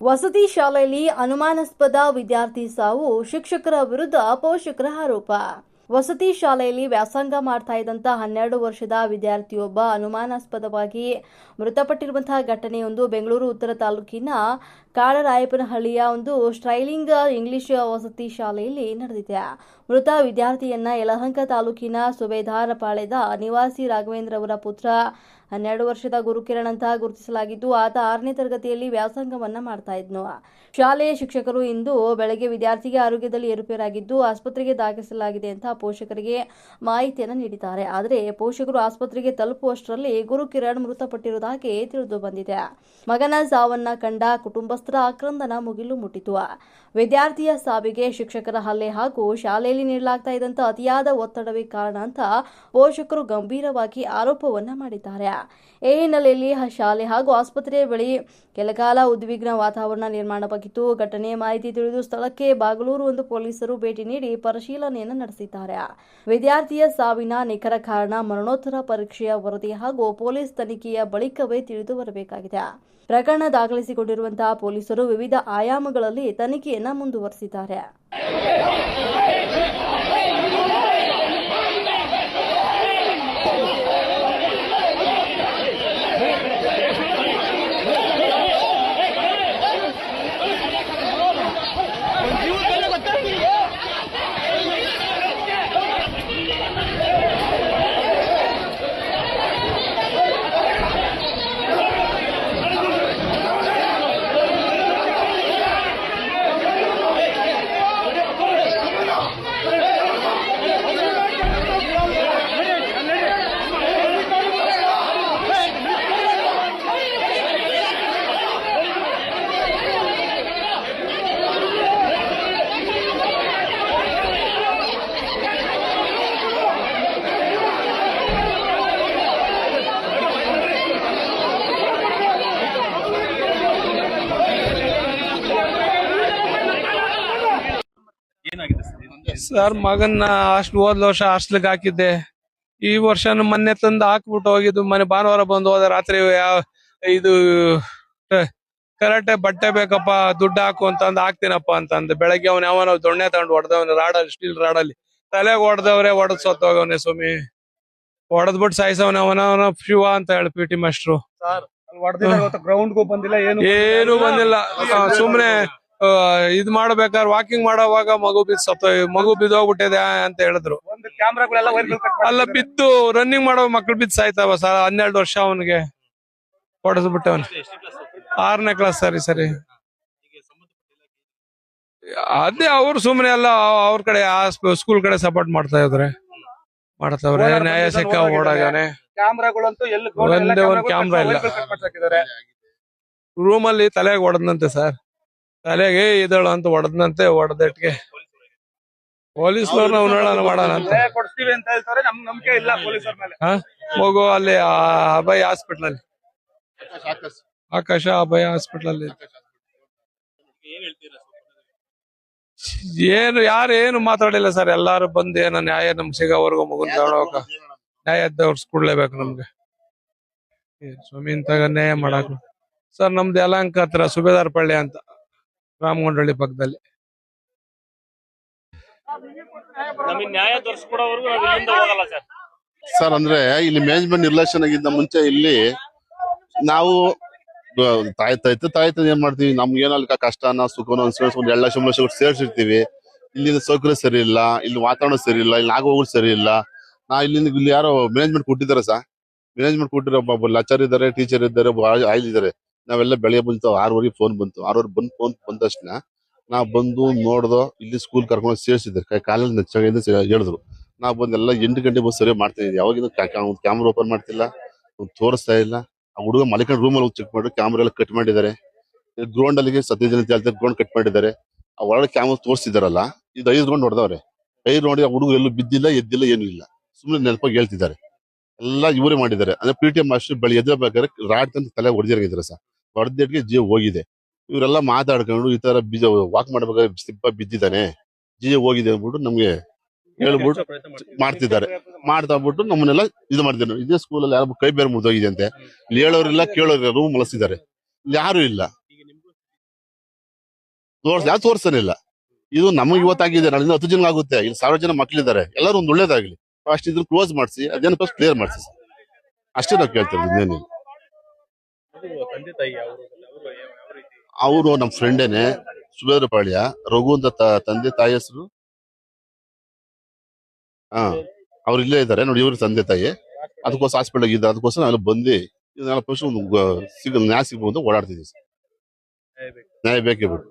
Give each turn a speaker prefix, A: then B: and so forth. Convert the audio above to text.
A: ವಸತಿ ಶಾಲೆಯಲ್ಲಿ ಅನುಮಾನಾಸ್ಪದ ವಿದ್ಯಾರ್ಥಿ ಸಾವು, ಶಿಕ್ಷಕರ ವಿರುದ್ಧ ಪೋಷಕರ ಆರೋಪ. ವಸತಿ ಶಾಲೆಯಲ್ಲಿ ವ್ಯಾಸಂಗ ಮಾಡ್ತಾ ಇದ್ದಂಥ 12 ವರ್ಷದ ವಿದ್ಯಾರ್ಥಿಯೊಬ್ಬ ಅನುಮಾನಾಸ್ಪದವಾಗಿ ಮೃತಪಟ್ಟಿರುವಂತಹ ಘಟನೆಯೊಂದು ಬೆಂಗಳೂರು ಉತ್ತರ ತಾಲೂಕಿನ ಕಾಡರಾಯಪ್ಪನಹಳ್ಳಿಯ ಒಂದು ಸ್ಟೈಲಿಂಗ್ ಇಂಗ್ಲಿಷ್ ವಸತಿ ಶಾಲೆಯಲ್ಲಿ ನಡೆದಿದೆ. ಮೃತ ವಿದ್ಯಾರ್ಥಿಯನ್ನ ಯಲಹಂಕ ತಾಲೂಕಿನ ಸುಬೇದಾರಪಾಳ್ಯದ ನಿವಾಸಿ ರಾಘವೇಂದ್ರ ಅವರ ಪುತ್ರ 12 ವರ್ಷದ ಗುರುಕಿರಣ್ ಅಂತ ಗುರುತಿಸಲಾಗಿದ್ದು, ಆತ 6ನೇ ತರಗತಿಯಲ್ಲಿ ವ್ಯಾಸಂಗವನ್ನ ಮಾಡ್ತಾ ಇದ್ನು. ಶಾಲೆಯ ಶಿಕ್ಷಕರು ಇಂದು ಬೆಳಗ್ಗೆ ವಿದ್ಯಾರ್ಥಿಗೆ ಆರೋಗ್ಯದಲ್ಲಿ ಏರುಪೇರಾಗಿದ್ದು ಆಸ್ಪತ್ರೆಗೆ ದಾಖಲಿಸಲಾಗಿದೆ ಅಂತ ಪೋಷಕರಿಗೆ ಮಾಹಿತಿಯನ್ನು ನೀಡಿದ್ದಾರೆ. ಆದರೆ ಪೋಷಕರು ಆಸ್ಪತ್ರೆಗೆ ತಲುಪುವಷ್ಟರಲ್ಲಿ ಗುರುಕಿರಣ್ ಮೃತಪಟ್ಟಿರುವುದಾಗಿ ತಿಳಿದು ಬಂದಿದೆ. ಮಗನ ಸಾವನ್ನ ಕಂಡ ಕುಟುಂಬಸ್ಥರ ಆಕ್ರಂದನ ಮುಗಿಲು ಮುಟ್ಟಿತು. ವಿದ್ಯಾರ್ಥಿಯ ಸಾವಿಗೆ ಶಿಕ್ಷಕರ ಹಲ್ಲೆ ಹಾಗೂ ಶಾಲೆಯಲ್ಲಿ ನೀಡಲಾಗ್ತಾ ಇದ್ದಂಥ ಅತಿಯಾದ ಒತ್ತಡವೇ ಕಾರಣ ಅಂತ ಪೋಷಕರು ಗಂಭೀರವಾಗಿ ಆರೋಪವನ್ನ ಮಾಡಿದ್ದಾರೆ. ಈ ಹಿನ್ನೆಲೆಯಲ್ಲಿ ಶಾಲೆ ಹಾಗೂ ಆಸ್ಪತ್ರೆಯ ಬಳಿ ಕೆಲಕಾಲ ಉದ್ವಿಗ್ನ ವಾತಾವರಣ ನಿರ್ಮಾಣವಾಗಿತ್ತು. ಘಟನೆಯ ಮಾಹಿತಿ ತಿಳಿದು ಸ್ಥಳಕ್ಕೆ ಬಾಗಲೂರು ಒಂದು ಪೊಲೀಸರು ಭೇಟಿ ನೀಡಿ ಪರಿಶೀಲನೆಯನ್ನು ನಡೆಸಿದ್ದಾರೆ. ವಿದ್ಯಾರ್ಥಿಯ ಸಾವಿನ ನಿಖರ ಕಾರಣ ಮರಣೋತ್ತರ ಪರೀಕ್ಷೆಯ ವರದಿ ಹಾಗೂ ಪೊಲೀಸ್ ತನಿಖೆಯ ಬಳಿಕವೇ ತಿಳಿದು ಬರಬೇಕಾಗಿದೆ. ಪ್ರಕರಣ ದಾಖಲಿಸಿಕೊಂಡಿರುವಂತಹ ಪೊಲೀಸರು ವಿವಿಧ ಆಯಾಮಗಳಲ್ಲಿ ತನಿಖೆಯನ್ನು ಮುಂದುವರೆಸಿದ್ದಾರೆ.
B: ಸರ್, ಮಗನ್ನ ಹೋದ್ ವರ್ಷ ಹಾಸ್ಟೆಲ್ಗೆ ಹಾಕಿದ್ದೆ. ಈ ವರ್ಷ ಮೊನ್ನೆ ತಂದು ಹಾಕ್ಬಿಟ್ಟು ಹೋಗಿದ್ದು. ಮನೆ ಭಾನುವಾರ ಬಂದು ಹೋದ ರಾತ್ರಿ ಇದು ಕರಾಟೆ ಬಟ್ಟೆ ಬೇಕಪ್ಪ, ದುಡ್ಡು ಹಾಕು ಅಂತಂದು ಹಾಕ್ತೀನಪ್ಪ ಅಂತಂದು ಬೆಳಗ್ಗೆ ಅವ್ನ ಯಾವನ ದೊಣ್ಣೆ ತಗೊಂಡು ಹೊಡೆದವನ ರಾಡಲ್ಲಿ, ಸ್ಟೀಲ್ ರಾಡಲ್ಲಿ ತಲೆಗೆ ಹೊಡೆದವ್ರೆ, ಹೊಡೆದ್ ಸತ್ತೋಗವನೆ ಸ್ವಾಮಿ. ಹೊಡೆದ್ಬಿಟ್ಟು ಸಾಯಿಸವನ ಅವನ ಶಿವ ಅಂತ ಹೇಳಿ ಪಿ ಟಿ ಮಾಸ್ಟ್ರು.
C: ಗ್ರೌಂಡ್ಗೂ ಬಂದಿಲ್ಲ,
B: ಏನು ಬಂದಿಲ್ಲ. ಸುಮ್ನೆ ಇದ್ ಮಾಡ್ಬೇಕಾದ್ರೆ ವಾಕಿಂಗ್ ಮಾಡೋವಾಗ ಮಗು ಬಿದ್ದೋಗ್ಬಿಟ್ಟಿದೆ ಅಂತ ಹೇಳಿದ್ರು. ಅಲ್ಲ, ಬಿದ್ದು ರನ್ನಿಂಗ್ ಮಾಡೋ ಮಕ್ಳು ಬಿದ್ದು ಸಾಯ್ತಾವ ಸರ್. 12 ವರ್ಷ ಅವನಿಗೆ ಹೊಡೆದ್ಬಿಟ್ಟವನ್. 6ನೇ ಕ್ಲಾಸ್. ಸರಿ ಅದೇ ಅವ್ರು ಸುಮ್ನೆ ಎಲ್ಲ ಅವ್ರ ಕಡೆ ಸ್ಕೂಲ್ ಕಡೆ ಸಪೋರ್ಟ್ ಮಾಡ್ತಾವ್ರೆ. ನ್ಯಾಯ ಸಿಕ್ಕ ಓಡಾಗನೆ. ಒಂದೇ ಒಂದ್ ಕ್ಯಾಮ್ರಾ ಇಲ್ಲ. ರೂಮಲ್ಲಿ ತಲೆಗೆ ಹೊಡೆದ್ನಂತೆ ಸರ್. ತಲೆಗೆ ಇದಳು ಅಂತ ಹೊಡೆದ್ನಂತೆ. ಹೊಡೆದಟ್ಟಿಗೆ ಪೊಲೀಸ್ನವ್ರು ನಾವು ನೋಡೋಣ ಮಾಡೋಣ ಅಂತ ಮಗು ಅಲ್ಲಿ ಅಭಯ ಹಾಸ್ಪಿಟಲ್ ಅಲ್ಲಿ, ಆಕಾಶ ಅಭಯ ಹಾಸ್ಪಿಟಲ್ ಅಲ್ಲಿ. ಯಾರೇನು ಮಾತಾಡಿಲ್ಲ ಸರ್. ಎಲ್ಲಾರು ಬಂದು ಏನೋ ನ್ಯಾಯ ನಮ್ಗೆ ಸಿಗೋವರೆಗೂ ಮಗುನ್ ತಗೊಳಕ ನ್ಯಾಯ ಕೊಡ್ಲೇಬೇಕು ನಮ್ಗೆ. ಸ್ವಾಮಿ ಇಂತಾಗ ನ್ಯಾಯ ಮಾಡಕ್ ಸರ್. ನಮ್ದು ಯಲಹಂಕ ಹತ್ರ ಸುಬೇದಾರಪಳ್ಳಿ ಅಂತ, ರಾಮಗೊಂಡಳ್ಳಿ ಪಕ್ಕದಲ್ಲಿ.
D: ಸರ್ ಅಂದ್ರೆ ಇಲ್ಲಿ ಮ್ಯಾನೇಜ್ಮೆಂಟ್ ನಿರ್ಲಕ್ಷ್ಯ ಆಗಿದ್ದ ಮುಂಚೆ ಇಲ್ಲಿ ನಾವು ತಾಯ್ತು ಏನ್ ಮಾಡ್ತೀವಿ, ನಮ್ಗೆ ಏನಾಗ ಕಷ್ಟನ ಸುಖನ ಒಂದ್ 2 ಲಕ್ಷ 3 ಲಕ್ಷ ಸೇರ್ಸಿರ್ತೀವಿ. ಇಲ್ಲಿಂದ ಸೌಕರ್ಯ ಸರಿ ಇಲ್ಲ, ಇಲ್ಲಿ ವಾತಾವರಣ ಸರಿ ಇಲ್ಲ, ಇಲ್ಲಿ ಆಗೋಗಳು ಸರಿ ಇಲ್ಲ. ಇಲ್ಲಿ ಯಾರೋ ಮ್ಯಾನೇಜ್ಮೆಂಟ್ ಕೊಟ್ಟಿದ್ದಾರೆ ಸರ್. ಮ್ಯಾನೇಜ್ಮೆಂಟ್ ಕೊಟ್ಟಿರೋ ಲೆಕ್ಚರ್ ಇದ್ದಾರೆ, ಟೀಚರ್ ಇದ್ದಾರೆ, ಆಯ್ಲ್ ಇದ್ದಾರೆ. ನಾವೆಲ್ಲ ಬೆಳಗ್ಗೆ ಬಂತು 6 ಫೋನ್ ಬಂತು. 6 ಫೋನ್ ಬಂದ ತಕ್ಷಣ ನಾವ್ ಬಂದು ನೋಡ್ದೋ, ಇಲ್ಲಿ ಸ್ಕೂಲ್ ಕರ್ಕೊಂಡು ಸೇರ್ಸಿದ್ದಾರೆ. ಕಾಲಲ್ಲಿ ಹೇಳಿದ್ರು. ನಾವ್ ಬಂದೆಲ್ಲ 8 ಗಂಟೆ ಬಸ್ ಸರಿ ಮಾಡ್ತಾ ಇದ್ವಿ. ಯಾವಾಗಿಂದ ಕ್ಯಾಮ್ರಾ ಓಪನ್ ಮಾಡ್ತಿಲ್ಲ, ತೋರಿಸ್ತಾ ಇಲ್ಲ. ಆ ಹುಡುಗ ಮಲಿಕಂಡ್ ರೂಮ್ ಅಲ್ಲಿ ಚೆಕ್ ಮಾಡಿ ಕ್ಯಾಮ್ರಾ ಎಲ್ಲ ಕಟ್ ಮಾಡಿದ್ದಾರೆ. ಗ್ರೌಂಡ್ ಅಲ್ಲಿ 17 ಜನ ಹೇಳ್ತಾರೆ, ಗ್ರೌಂಡ್ ಕಟ್ ಮಾಡಿದ್ದಾರೆ. ಆ ಒಳಗಡೆ ಕ್ಯಾಮ್ರಾ ತೋರಿಸ್ತಿದಾರಲ್ಲ, ಇದು 5 ರೌಂಡ್ ಹೊಡೆದವ್ರೆ. 5 ನೋಡಿ ಆ ಹುಡುಗ ಎಲ್ಲೂ ಬಿದ್ದಿಲ್ಲ, ಎದ್ದಿಲ್ಲ, ಏನು ಇಲ್ಲ. ಸುಮ್ಮನೆ ನೆನಪಾಗಿ ಹೇಳ್ತಿದ್ದಾರೆ. ಎಲ್ಲ ಇವರೇ ಮಾಡಿದ್ದಾರೆ. ಅಂದ್ರೆ ಪಿ ಟಿ ಎಂ ಮಾಸ್ಟರ್ ಬಳಿ ಎದ್ದಬೇಕಾದ್ರೆ ರಾಡ್ ತಂದು ತಲೆ ಹೊಡೆದಿರಂಗಿದ್ದಾರೆ ಸರ್. ಹೊಡೆದಿಟ್ಟಿಗೆ ಜೀವ ಹೋಗಿದೆ. ಇವರೆಲ್ಲ ಮಾತಾಡ್ಕೊಂಡು ಈ ತರ ವಾಕ್ ಮಾಡ್ಬೇಕಾದ್ರೆ ಸಿಪ್ಪ ಬಿದ್ದಿದ್ದಾನೆ, ಜೀವ ಹೋಗಿದೆ ಅಂದ್ಬಿಟ್ಟು ನಮ್ಗೆ ಹೇಳ್ಬಿಟ್ಟು ಮಾಡ್ತಿದ್ದಾರೆ. ಮಾಡ್ತಾಬಿಟ್ಟು ನಮ್ಮನ್ನೆಲ್ಲ ಇದು ಮಾಡಿದ್ರು. ಇದೇ ಸ್ಕೂಲಲ್ಲಿ ಯಾರು ಕೈ ಬೇರೆ ಮುರಿದೋಗಿದೆ ಅಂತೆ. ಇಲ್ಲಿ ಹೇಳೋರಿಲ್ಲ, ಕೇಳೋರಿಲ್ಲ, ರೂಮ್ ಮಲಸಿದ್ದಾರೆ. ಇಲ್ಲಿ ಯಾರು ಇಲ್ಲ. ಯಾರು ತೋರ್ಸನಿಲ್ಲ. ಇದು ನಮಗೆ ಇವತ್ತಾಗಿದೆ, ನಾಳೆ 10 ಜನ ಆಗುತ್ತೆ, ಇಲ್ಲಿ 1000 ಜನ ಮಕ್ಳಿದ್ದಾರೆ, ಎಲ್ಲರೂ ಒಂದು ಒಳ್ಳೇದಾಗ್ಲಿ, ಫಸ್ಟ್ ಇದನ್ನ ಕ್ಲೋಸ್ ಮಾಡಿಸಿ, ಅದೇನು ಫಸ್ಟ್ ಕ್ಲಿಯರ್ ಮಾಡಿಸಿ ಸರ್, ಅಷ್ಟೇ ನಾವು ಕೇಳ್ತೇವೆ, ಇನ್ನೇನಿಲ್ಲ.
C: ತಂದೆ ತಾಯಿ ಅವರು ಯಾವ ರೀತಿ?
D: ಅವರು ನಮ್ಮ ಫ್ರೆಂಡೇನೆ, ಸುಬೇದ್ರಪಾಳ್ಯ, ರಘು ಅಂತ ತಂದೆ ತಾಯಿ ಹೆಸರು. ಹಾ, ಅವ್ರು ಇಲ್ಲೇ ಇದ್ದಾರೆ ನೋಡಿ, ಇವ್ರ ತಂದೆ ತಾಯಿ ಅದಕ್ಕೋಸ್ಕರ ಹಾಸ್ಪಿಟಲ್ ಇದ್ದಾರೆ, ಅದಕ್ಕೋಸ್ಕರ ನಾವೆಲ್ಲ ಬಂದು ಇದನ್ನೆಲ್ಲ ಫಸ್ಟ್ ನ್ಯಾಯ ಸಿಗ್ಬೋದು ಓಡಾಡ್ತಿದ್ದೀವಿ ಸರ್. ನ್ಯಾಯ ಬೇಕೇ ಬಿಟ್ಟು.